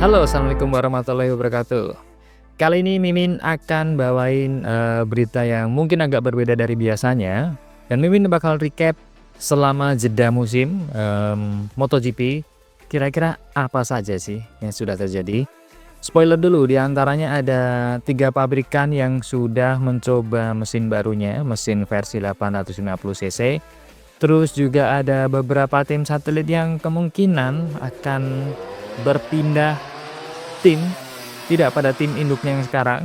Halo, assalamualaikum warahmatullahi wabarakatuh. Kali ini Mimin akan bawain berita yang mungkin agak berbeda dari biasanya, dan Mimin bakal recap selama jeda musim MotoGP. Kira-kira apa saja sih yang sudah terjadi? Spoiler dulu, diantaranya ada 3 pabrikan yang sudah mencoba mesin barunya, mesin versi 850 cc. Terus juga ada beberapa tim satelit yang kemungkinan akan berpindah tim, tidak pada tim induknya yang sekarang,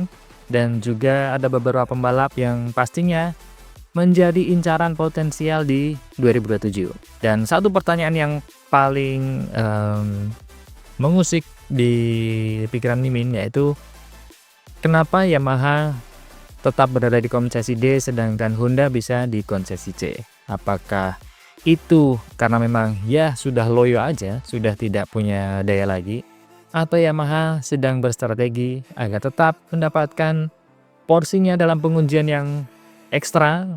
dan juga ada beberapa pembalap yang pastinya menjadi incaran potensial di 2027. Dan satu pertanyaan yang paling mengusik di pikiran Mimin, yaitu kenapa Yamaha tetap berada di konsesi D sedangkan Honda bisa di konsesi C? Apakah itu karena memang ya sudah loyo aja, sudah tidak punya daya lagi, atau Yamaha sedang berstrategi agar tetap mendapatkan porsinya dalam pengujian yang ekstra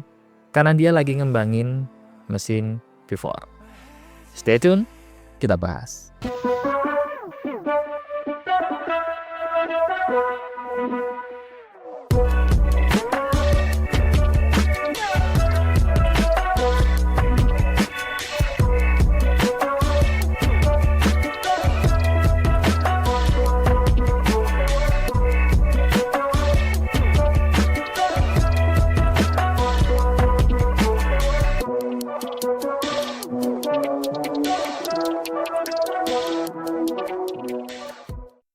karena dia lagi ngembangin mesin V4? Stay tune, kita bahas.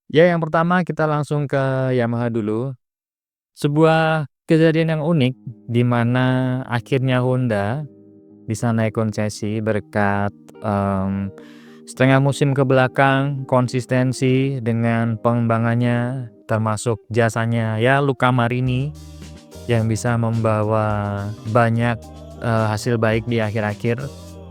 Ya, yang pertama kita langsung ke Yamaha dulu. Sebuah kejadian yang unik di mana akhirnya Honda bisa naik konsesi berkat setengah musim ke belakang konsistensi dengan pengembangannya, termasuk jasanya ya Luca Marini yang bisa membawa banyak hasil baik di akhir-akhir.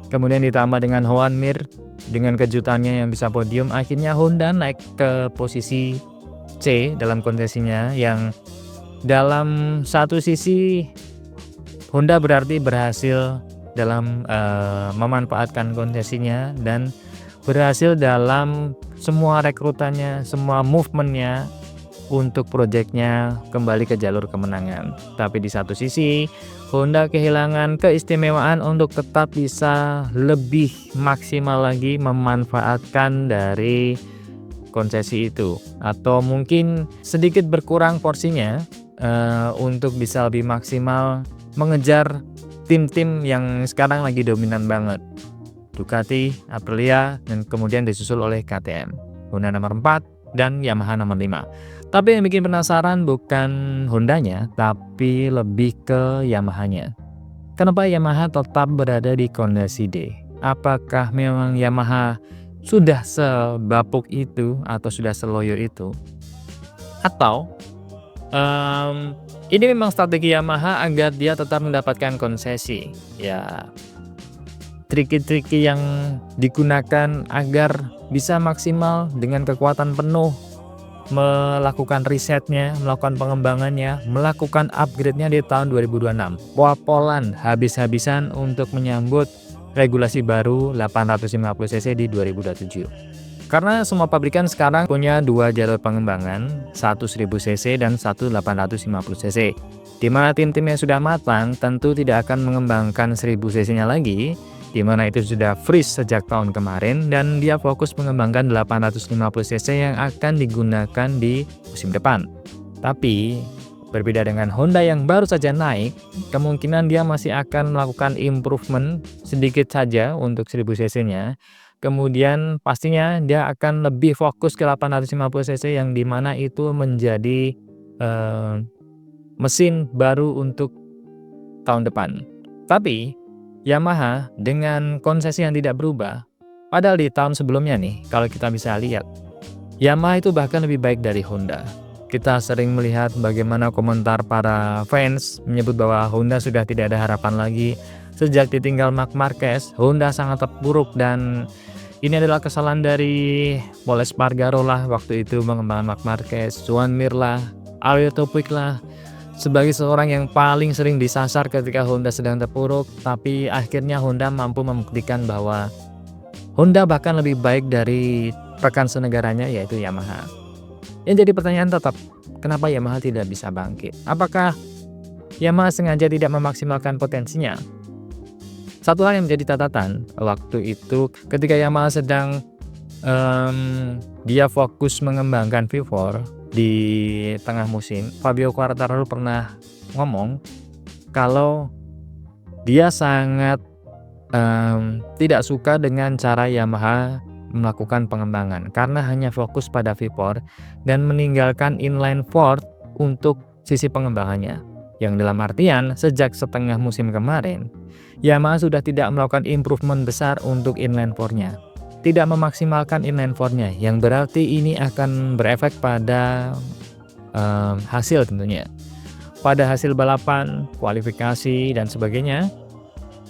Kemudian ditambah dengan Joan Mir dengan kejutannya yang bisa podium, akhirnya Honda naik ke posisi C dalam konsesinya, yang dalam satu sisi Honda berarti berhasil dalam memanfaatkan konsesinya dan berhasil dalam semua rekrutannya, semua movementnya untuk proyeknya kembali ke jalur kemenangan. Tapi di satu sisi Honda kehilangan keistimewaan untuk tetap bisa lebih maksimal lagi memanfaatkan dari konsesi itu, atau mungkin sedikit berkurang porsinya untuk bisa lebih maksimal mengejar tim-tim yang sekarang lagi dominan banget, Ducati, Aprilia, dan kemudian disusul oleh KTM, Honda nomor 4 dan Yamaha nomor 5. Tapi yang bikin penasaran bukan Hondanya, tapi lebih ke Yamahanya. Kenapa Yamaha tetap berada di kondisi D? Apakah memang Yamaha sudah sebapuk itu atau sudah seloyo itu? Atau ini memang strategi Yamaha agar dia tetap mendapatkan konsesi? Ya, triki-triki yang digunakan agar bisa maksimal dengan kekuatan penuh melakukan risetnya, melakukan pengembangannya, melakukan upgrade-nya di tahun 2026. Pol-polan habis-habisan untuk menyambut regulasi baru 850 cc di 2027. Karena semua pabrikan sekarang punya 2 jalur pengembangan, satu 1000 cc dan satu 850 cc. Di mana tim-tim yang sudah matang tentu tidak akan mengembangkan 1000 cc-nya lagi, di mana itu sudah freeze sejak tahun kemarin, dan dia fokus mengembangkan 850 cc yang akan digunakan di musim depan. Tapi berbeda dengan Honda yang baru saja naik, kemungkinan dia masih akan melakukan improvement sedikit saja untuk 1000 cc-nya. Kemudian pastinya dia akan lebih fokus ke 850 cc yang dimana itu menjadi mesin baru untuk tahun depan. Tapi Yamaha dengan konsesi yang tidak berubah, padahal di tahun sebelumnya nih, kalau kita bisa lihat, Yamaha itu bahkan lebih baik dari Honda. Kita sering melihat bagaimana komentar para fans menyebut bahwa Honda sudah tidak ada harapan lagi. Sejak ditinggal Marc Marquez, Honda sangat terpuruk, dan ini adalah kesalahan dari Pol Espargaro lah waktu itu mengembangkan Marc Marquez, Joan Mir lah, Awi Topik lah, sebagai seorang yang paling sering disasar ketika Honda sedang terpuruk. Tapi akhirnya Honda mampu membuktikan bahwa Honda bahkan lebih baik dari rekan senegaranya yaitu Yamaha. Yang jadi pertanyaan tetap, kenapa Yamaha tidak bisa bangkit? Apakah Yamaha sengaja tidak memaksimalkan potensinya? Satu hal yang menjadi catatan waktu itu ketika Yamaha sedang dia fokus mengembangkan V4 di tengah musim, Fabio Quartararo pernah ngomong kalau dia sangat tidak suka dengan cara Yamaha melakukan pengembangan karena hanya fokus pada V4 dan meninggalkan inline 4 untuk sisi pengembangannya. Yang dalam artian sejak setengah musim kemarin, Yamaha sudah tidak melakukan improvement besar untuk inline 4-nya. Tidak memaksimalkan inline 4-nya, yang berarti ini akan berefek pada hasil tentunya. Pada hasil balapan, kualifikasi, dan sebagainya,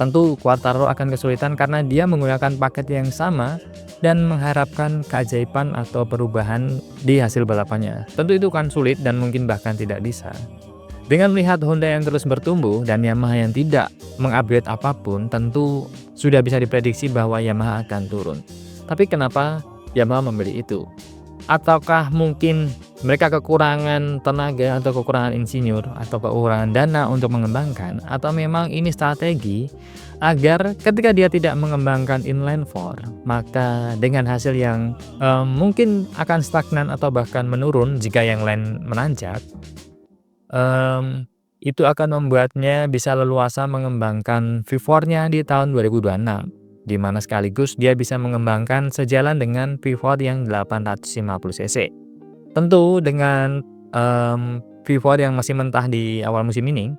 tentu Quartararo akan kesulitan karena dia menggunakan paket yang sama dan mengharapkan keajaiban atau perubahan di hasil balapannya. Tentu itu kan sulit dan mungkin bahkan tidak bisa. Dengan melihat Honda yang terus bertumbuh dan Yamaha yang tidak mengupgrade apapun, tentu sudah bisa diprediksi bahwa Yamaha akan turun. Tapi kenapa Yamaha memilih itu? Ataukah mungkin mereka kekurangan tenaga atau kekurangan insinyur atau kekurangan dana untuk mengembangkan? Atau memang ini strategi agar ketika dia tidak mengembangkan inline 4, maka dengan hasil yang mungkin akan stagnan atau bahkan menurun jika yang lain menanjak, itu akan membuatnya bisa leluasa mengembangkan V4-nya di tahun 2026, di mana sekaligus dia bisa mengembangkan sejalan dengan V4 yang 850 cc. Tentu dengan V4 yang masih mentah di awal musim ini,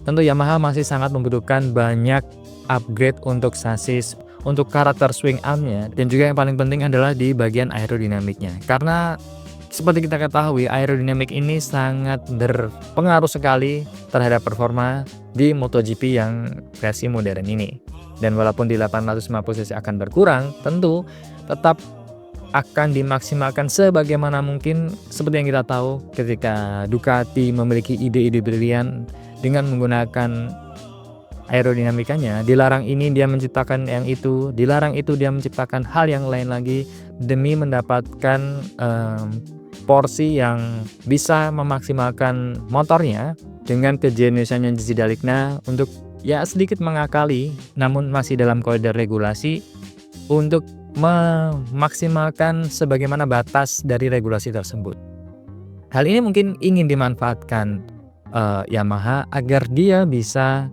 tentu Yamaha masih sangat membutuhkan banyak upgrade untuk sasis, untuk karakter swing armnya, dan juga yang paling penting adalah di bagian aerodinamiknya. Karena seperti kita ketahui, aerodinamik ini sangat berpengaruh sekali terhadap performa di MotoGP yang versi modern ini. Dan walaupun di 850 cc akan berkurang, tentu tetap akan dimaksimalkan sebagaimana mungkin. Seperti yang kita tahu ketika Ducati memiliki ide-ide brilian dengan menggunakan aerodinamikanya, dilarang ini dia menciptakan yang itu, dilarang itu dia menciptakan hal yang lain lagi demi mendapatkan porsi yang bisa memaksimalkan motornya dengan kejeniusan yang Zidalikna untuk ya sedikit mengakali namun masih dalam koridor regulasi untuk memaksimalkan sebagaimana batas dari regulasi tersebut. Hal ini mungkin ingin dimanfaatkan Yamaha agar dia bisa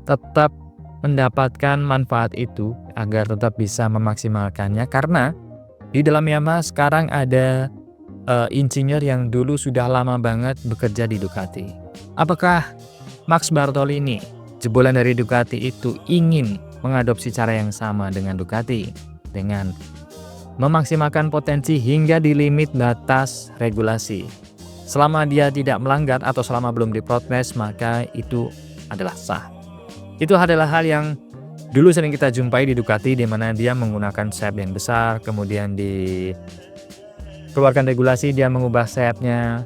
tetap mendapatkan manfaat itu, agar tetap bisa memaksimalkannya, karena di dalam Yamaha sekarang ada insinyur yang dulu sudah lama banget bekerja di Ducati. Apakah Max Bartolini, jebolan dari Ducati itu, ingin mengadopsi cara yang sama dengan Ducati, dengan memaksimalkan potensi hingga di limit batas regulasi? Selama dia tidak melanggar atau selama belum diprotes, maka itu adalah sah. Itu adalah hal yang dulu sering kita jumpai di Ducati, di mana dia menggunakan sayap yang besar, kemudian keluarkan regulasi, dia mengubah sayapnya,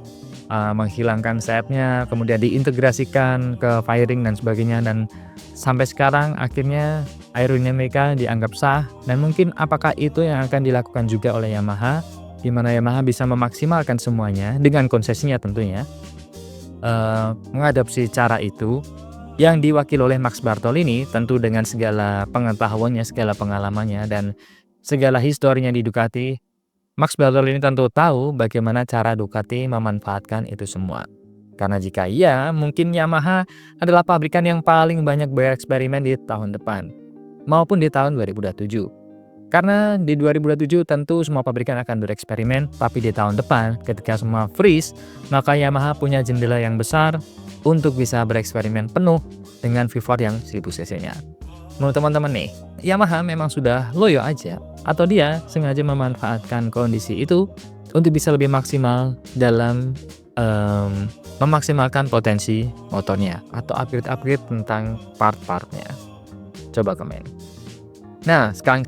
menghilangkan sayapnya, kemudian diintegrasikan ke fairing dan sebagainya, dan sampai sekarang akhirnya aerodinamika dianggap sah. Dan mungkin apakah itu yang akan dilakukan juga oleh Yamaha, di mana Yamaha bisa memaksimalkan semuanya dengan konsesinya tentunya, mengadopsi cara itu yang diwakili oleh Max Bartolini, tentu dengan segala pengetahuannya, segala pengalamannya, dan segala historinya di Ducati. Max Bartolini tentu tahu bagaimana cara Ducati memanfaatkan itu semua. Karena jika iya, mungkin Yamaha adalah pabrikan yang paling banyak bereksperimen di tahun depan, maupun di tahun 2027. Karena di 2027 tentu semua pabrikan akan bereksperimen, tapi di tahun depan ketika semua freeze, maka Yamaha punya jendela yang besar untuk bisa bereksperimen penuh dengan V4 yang 1000 cc-nya. Menurut teman-teman nih, Yamaha memang sudah loyo aja, atau dia sengaja memanfaatkan kondisi itu untuk bisa lebih maksimal dalam memaksimalkan potensi motornya atau upgrade tentang part-partnya? Coba komen. Nah, sekarang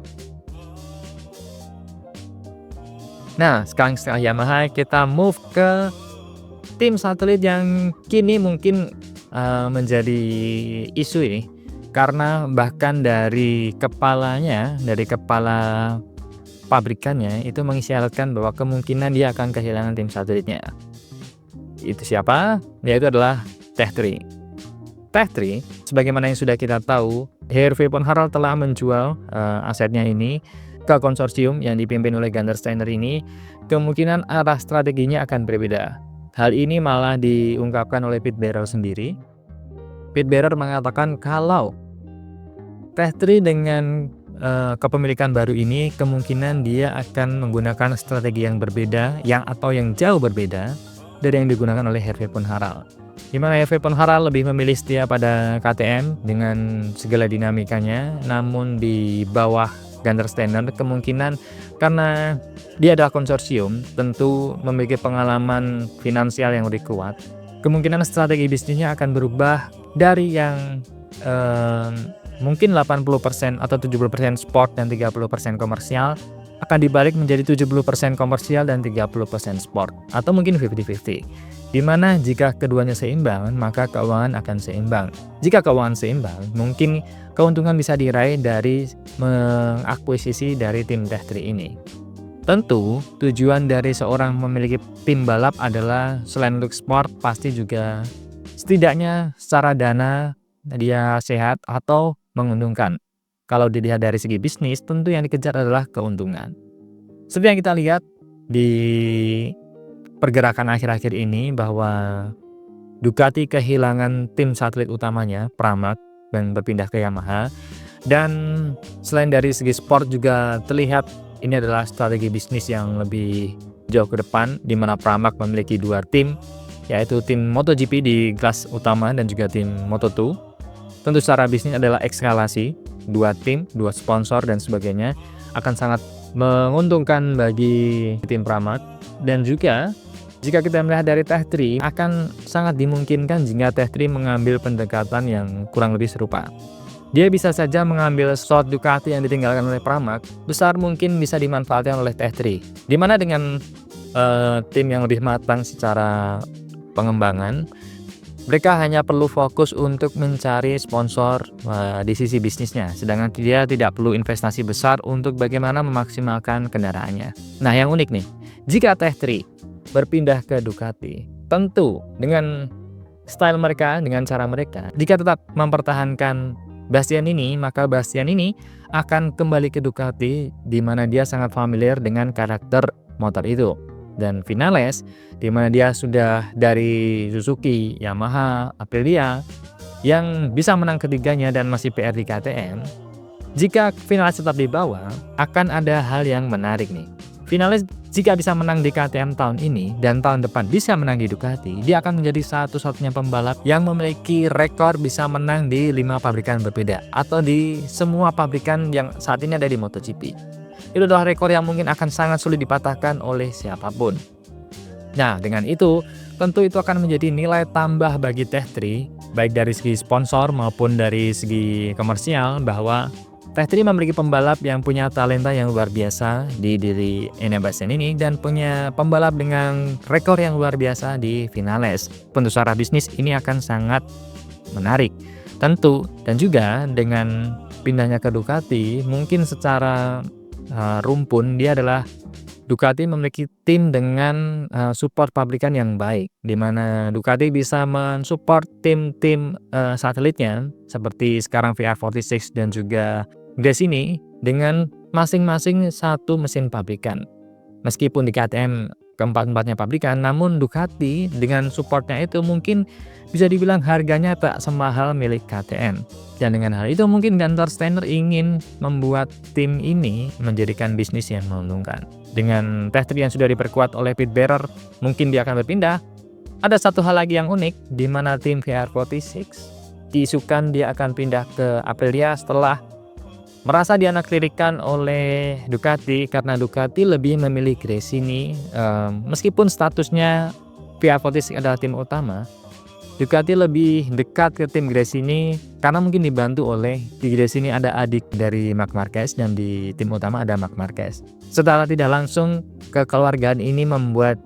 setelah Yamaha, kita move ke tim satelit yang kini mungkin menjadi isu ini. Karena bahkan dari kepala pabrikannya itu mengisyaratkan bahwa kemungkinan dia akan kehilangan tim satelitnya. Itu siapa? Yaitu adalah Tech3. Tech3, sebagaimana yang sudah kita tahu, Hervé von Harel telah menjual asetnya ini ke konsorsium yang dipimpin oleh Gunther Steiner ini. Kemungkinan arah strateginya akan berbeda. Hal ini malah diungkapkan oleh Pete Bearer sendiri. Pete Bearer mengatakan kalau Tech3 dengan kepemilikan baru ini kemungkinan dia akan menggunakan strategi yang berbeda atau yang jauh berbeda dari yang digunakan oleh Hervé von Harel. Di mana Hervé von Harel lebih memilih setia pada KTM dengan segala dinamikanya, namun di bawah Gunther Steiner kemungkinan karena dia adalah konsorsium, tentu memiliki pengalaman finansial yang lebih kuat. Kemungkinan strategi bisnisnya akan berubah dari yang mungkin 80% atau 70% sport dan 30% komersial akan dibalik menjadi 70% komersial dan 30% sport atau mungkin 50-50. Dimana jika keduanya seimbang, maka keuangan akan seimbang. Jika keuangan seimbang, mungkin keuntungan bisa diraih dari mengakuisisi dari tim Tech3 ini. Tentu, tujuan dari seorang memiliki tim balap adalah selain untuk sport, pasti juga setidaknya secara dana dia sehat atau menguntungkan. Kalau dilihat dari segi bisnis, tentu yang dikejar adalah keuntungan. Seperti yang kita lihat di pergerakan akhir-akhir ini bahwa Ducati kehilangan tim satelit utamanya, Pramac, dan berpindah ke Yamaha. Dan selain dari segi sport juga terlihat ini adalah strategi bisnis yang lebih jauh ke depan, di mana Pramac memiliki dua tim, yaitu tim MotoGP di kelas utama dan juga tim Moto2. Tentu secara bisnis adalah ekskalasi, dua tim, dua sponsor dan sebagainya akan sangat menguntungkan bagi tim Pramac. Dan juga jika kita melihat dari Tech3 akan sangat dimungkinkan jika Tech3 mengambil pendekatan yang kurang lebih serupa. Dia bisa saja mengambil slot Ducati yang ditinggalkan oleh Pramac, besar mungkin bisa dimanfaatkan oleh Tech3. Dimana dengan tim yang lebih matang secara pengembangan, mereka hanya perlu fokus untuk mencari sponsor di sisi bisnisnya, sedangkan dia tidak perlu investasi besar untuk bagaimana memaksimalkan kendaraannya. Nah, yang unik nih, jika Tech3 berpindah ke Ducati, tentu dengan style mereka, dengan cara mereka, jika tetap mempertahankan Bastian ini, maka Bastian ini akan kembali ke Ducati di mana dia sangat familiar dengan karakter motor itu. Dan Vinales, di mana dia sudah dari Suzuki, Yamaha, Aprilia yang bisa menang ketiganya dan masih PR di KTM. Jika Vinales tetap di bawah, akan ada hal yang menarik nih. Vinales jika bisa menang di KTM tahun ini dan tahun depan bisa menang di Ducati, dia akan menjadi satu-satunya pembalap yang memiliki rekor bisa menang di 5 pabrikan berbeda atau di semua pabrikan yang saat ini ada di MotoGP. Itu adalah rekor yang mungkin akan sangat sulit dipatahkan oleh siapapun. Nah, dengan itu, tentu itu akan menjadi nilai tambah bagi Tech3, baik dari segi sponsor maupun dari segi komersial, bahwa Tech3 memiliki pembalap yang punya talenta yang luar biasa di diri Enea Bastian ini dan punya pembalap dengan rekor yang luar biasa di Vinales. Tentu secara bisnis ini akan sangat menarik. Tentu, dan juga dengan pindahnya ke Ducati, mungkin secara rumpun dia adalah Ducati memiliki tim dengan support pabrikan yang baik, di mana Ducati bisa mensupport tim-tim satelitnya seperti sekarang VR46 dan juga Gresini dengan masing-masing satu mesin pabrikan. Meskipun di KTM keempat-empatnya pabrikan, namun Ducati dengan supportnya itu mungkin bisa dibilang harganya tak semahal milik KTM. Dan dengan hal itu mungkin Gunther Steiner ingin membuat tim ini menjadikan bisnis yang menguntungkan. Dengan Tech3 yang sudah diperkuat oleh Pete Bearer, mungkin dia akan berpindah. Ada satu hal lagi yang unik, di mana tim VR46 diisukan dia akan pindah ke Aprilia setelah merasa dianaktirikan oleh Ducati karena Ducati lebih memilih Gresini. Meskipun statusnya VR46 adalah tim utama, Ducati lebih dekat ke tim Gresini karena mungkin dibantu oleh di Gresini ada adik dari Marc Marquez dan di tim utama ada Marc Marquez. Setelah tidak langsung kekeluargaan ini membuat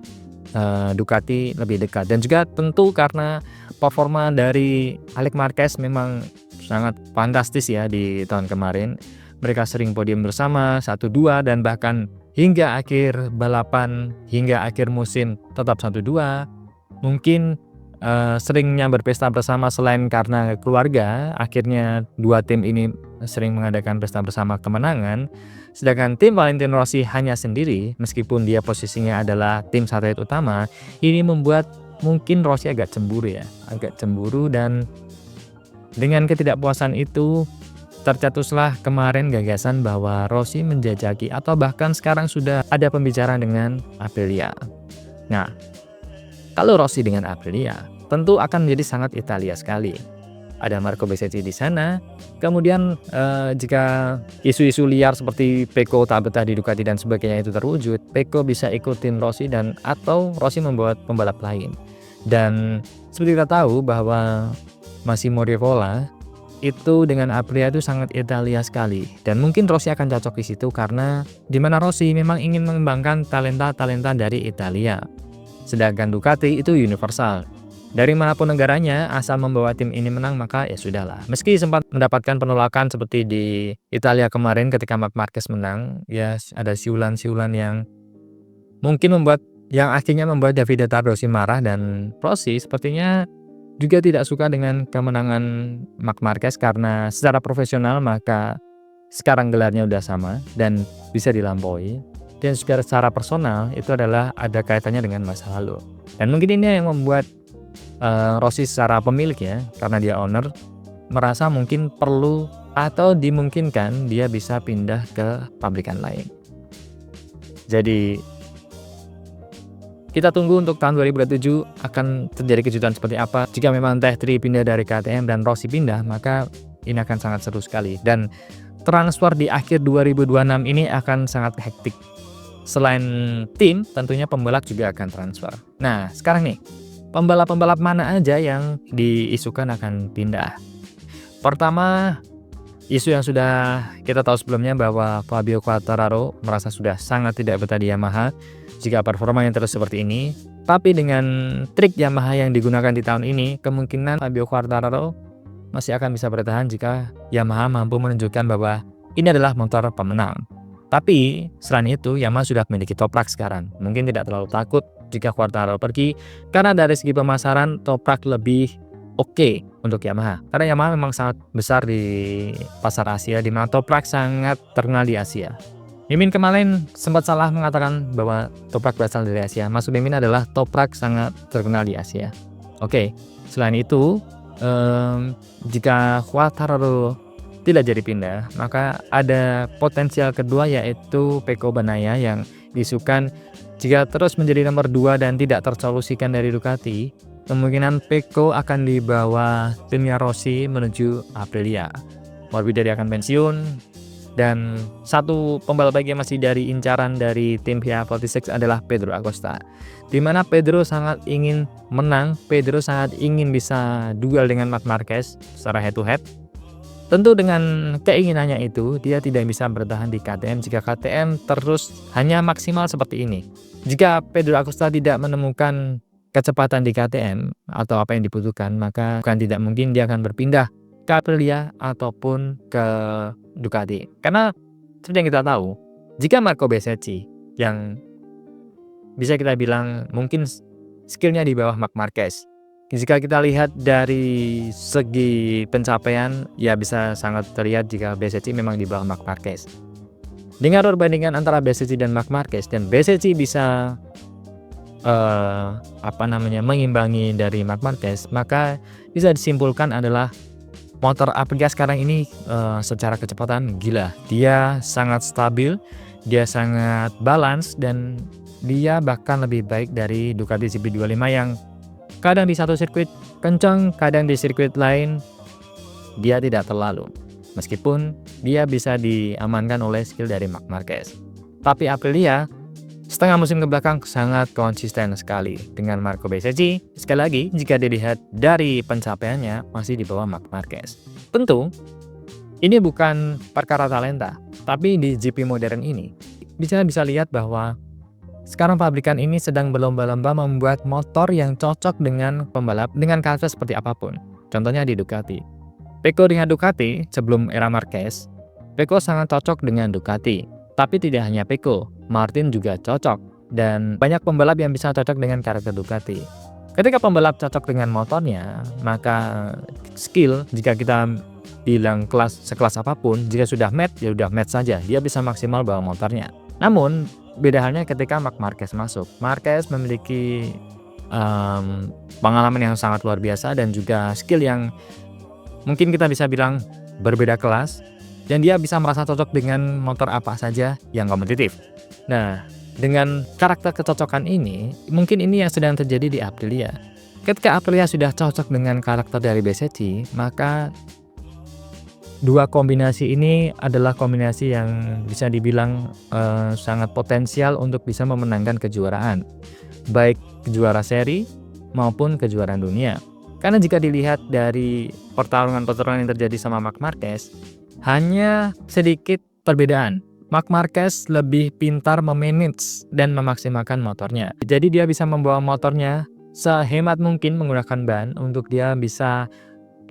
Ducati lebih dekat, dan juga tentu karena performa dari Alex Marquez memang sangat fantastis ya di tahun kemarin. mereka sering podium bersama 1-2 dan bahkan hingga akhir balapan, hingga akhir musim tetap 1-2. Mungkin seringnya berpesta bersama selain karena keluarga, akhirnya dua tim ini sering mengadakan pesta bersama kemenangan. Sedangkan tim Valentino Rossi hanya sendiri, meskipun dia posisinya adalah tim satelit utama, ini membuat mungkin Rossi agak cemburu ya, dan dengan ketidakpuasan itu tercetuslah kemarin gagasan bahwa Rossi menjajaki atau bahkan sekarang sudah ada pembicaraan dengan Aprilia. Nah, kalau Rossi dengan Aprilia, tentu akan menjadi sangat Italia sekali. Ada Marco Bezzecchi di sana. Kemudian jika isu-isu liar seperti Pecco tak betah di Ducati dan sebagainya itu terwujud, Pecco bisa ikutin Rossi atau Rossi membuat pembalap lain. Dan seperti kita tahu bahwa Massimo Rivola itu dengan Aprilia itu sangat Italia sekali. Dan mungkin Rossi akan cocok di situ karena di mana Rossi memang ingin mengembangkan talenta-talenta dari Italia. Sedangkan Ducati itu universal. Dari manapun negaranya, asal membawa tim ini menang maka ya sudahlah. Meski sempat mendapatkan penolakan seperti di Italia kemarin ketika Marc Marquez menang, ya ada siulan-siulan yang mungkin akhirnya membuat Davide Tardosi marah, dan Rossi sepertinya juga tidak suka dengan kemenangan Marc Marquez karena secara profesional maka sekarang gelarnya udah sama dan bisa dilampaui. Dan secara personal itu adalah ada kaitannya dengan masa lalu. Dan mungkin ini yang membuat Rossi secara pemilik ya, karena dia owner, merasa mungkin perlu atau dimungkinkan dia bisa pindah ke pabrikan lain. Jadi kita tunggu untuk tahun 2027 akan terjadi kejutan seperti apa. Jika memang Tech3 pindah dari KTM dan Rossi pindah, maka ini akan sangat seru sekali. Dan transfer di akhir 2026 ini akan sangat hektik. Selain tim, tentunya pembalap juga akan transfer. Nah, sekarang nih, pembalap-pembalap mana aja yang diisukan akan pindah? Pertama, isu yang sudah kita tahu sebelumnya bahwa Fabio Quartararo merasa sudah sangat tidak betah di Yamaha jika performa yang terus seperti ini. Tapi dengan trik Yamaha yang digunakan di tahun ini, kemungkinan Fabio Quartararo masih akan bisa bertahan jika Yamaha mampu menunjukkan bahwa ini adalah motor pemenang. Tapi selain itu, Yamaha sudah memiliki Toprak sekarang. Mungkin tidak terlalu takut jika Quartararo pergi, karena dari segi pemasaran Toprak lebih oke untuk Yamaha. Karena Yamaha memang sangat besar di pasar Asia, di mana Toprak sangat terkenal di Asia. Mimin kemarin sempat salah mengatakan bahwa Toprak berasal dari Asia. Maksud Mimin adalah Toprak sangat terkenal di Asia. Oke, selain itu, jika Quartararo tidak jadi pindah, maka ada potensial kedua yaitu Pecco Bagnaia yang diisukan jika terus menjadi nomor 2 dan tidak tersolusikan dari Ducati. Kemungkinan Pecco akan dibawa timnya Rossi menuju Aprilia. Morbidelli akan pensiun, dan satu pembalap lagi yang masih dari incaran dari tim PR46 adalah Pedro Acosta. Di mana Pedro sangat ingin menang, Pedro sangat ingin bisa duel dengan Marc Marquez secara head to head. Tentu dengan keinginannya itu, dia tidak bisa bertahan di KTM jika KTM terus hanya maksimal seperti ini. Jika Pedro Acosta tidak menemukan kecepatan di KTM atau apa yang dibutuhkan, maka bukan tidak mungkin dia akan berpindah ke Aprilia ataupun ke Ducati. Karena seperti yang kita tahu, jika Marco Bezzecchi yang bisa kita bilang mungkin skillnya di bawah Marc Marquez, jika kita lihat dari segi pencapaian, ya bisa sangat terlihat jika Bezzecchi memang di bawah Marc Marquez. Dengan perbandingan antara Bezzecchi dan Marc Marquez, dan Bezzecchi bisa mengimbangi dari Marc Marquez, maka bisa disimpulkan adalah motor Aprilia sekarang ini secara kecepatan gila. Dia sangat stabil, dia sangat balance, dan dia bahkan lebih baik dari Ducati CP25 yang kadang di satu sirkuit kencang, kadang di sirkuit lain dia tidak terlalu. Meskipun dia bisa diamankan oleh skill dari Marc Marquez. Tapi Aprilia setengah musim ke belakang sangat konsisten sekali dengan Marco Bezzecchi. Sekali lagi, jika dilihat dari pencapaiannya masih di bawah Marc Marquez. Tentu, ini bukan perkara talenta, tapi di GP modern ini bisa lihat bahwa sekarang pabrikan ini sedang berlomba-lomba membuat motor yang cocok dengan pembalap dengan karakter seperti apapun. Contohnya di Ducati. Pecco dengan Ducati sebelum era Marquez Pecco sangat cocok dengan Ducati. Tapi tidak hanya Pecco, Martin juga cocok. Dan banyak pembalap yang bisa cocok dengan karakter Ducati. Ketika pembalap cocok dengan motornya, maka skill, jika kita bilang sekelas apapun, jika sudah match, ya udah match saja. Dia bisa maksimal bawa motornya. Namun, beda halnya ketika Marc Marquez masuk. Marquez memiliki pengalaman yang sangat luar biasa dan juga skill yang mungkin kita bisa bilang berbeda kelas. Dan dia bisa merasa cocok dengan motor apa saja yang kompetitif. Nah, dengan karakter kecocokan ini, mungkin ini yang sedang terjadi di Aprilia. Ketika Aprilia sudah cocok dengan karakter dari Besetti, maka dua kombinasi ini adalah kombinasi yang bisa dibilang sangat potensial untuk bisa memenangkan kejuaraan, baik kejuara seri maupun kejuaraan dunia. Karena jika dilihat dari pertarungan-pertarungan yang terjadi sama Marc Marquez, hanya sedikit perbedaan. Marc Marquez lebih pintar memanage dan memaksimalkan motornya. Jadi dia bisa membawa motornya sehemat mungkin menggunakan ban untuk dia bisa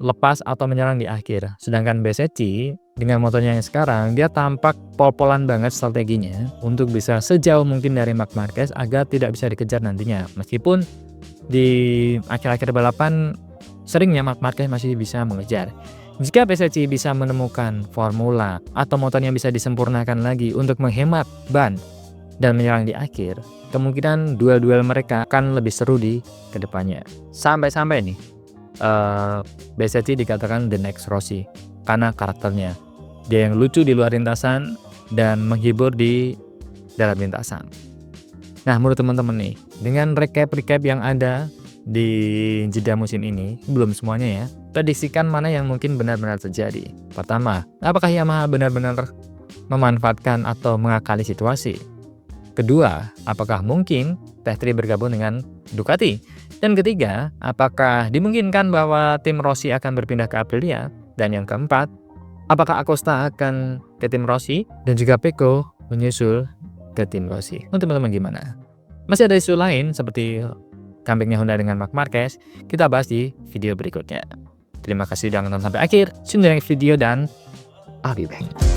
lepas atau menyerang di akhir. Sedangkan Besetti dengan motornya yang sekarang, dia tampak pol-polan banget strateginya untuk bisa sejauh mungkin dari Marc Marquez agar tidak bisa dikejar nantinya. Meskipun di akhir-akhir balapan seringnya Marc Marquez masih bisa mengejar. Jika Besetti bisa menemukan formula atau motornya bisa disempurnakan lagi untuk menghemat ban dan menyerang di akhir, kemungkinan duel-duel mereka akan lebih seru di kedepannya. Sampai-sampai nih, Besetti dikatakan the next Rossi karena karakternya. Dia yang lucu di luar lintasan dan menghibur di dalam lintasan. Nah, menurut teman-teman nih, dengan recap yang ada di jeda musim ini, belum semuanya ya, prediksikan mana yang mungkin benar-benar terjadi. Pertama, apakah Yamaha benar-benar memanfaatkan atau mengakali situasi? Kedua, apakah mungkin Tech3 bergabung dengan Ducati? Dan ketiga, apakah dimungkinkan bahwa tim Rossi akan berpindah ke Aprilia? Dan yang keempat, apakah Acosta akan ke tim Rossi dan juga Pecco menyusul ke tim Rossi? Untuk teman-teman gimana? Masih ada isu lain seperti comebacknya Honda dengan Marc Marquez, kita bahas di video berikutnya. Terima kasih sudah nonton sampai akhir. See you in the next video dan I'll be back.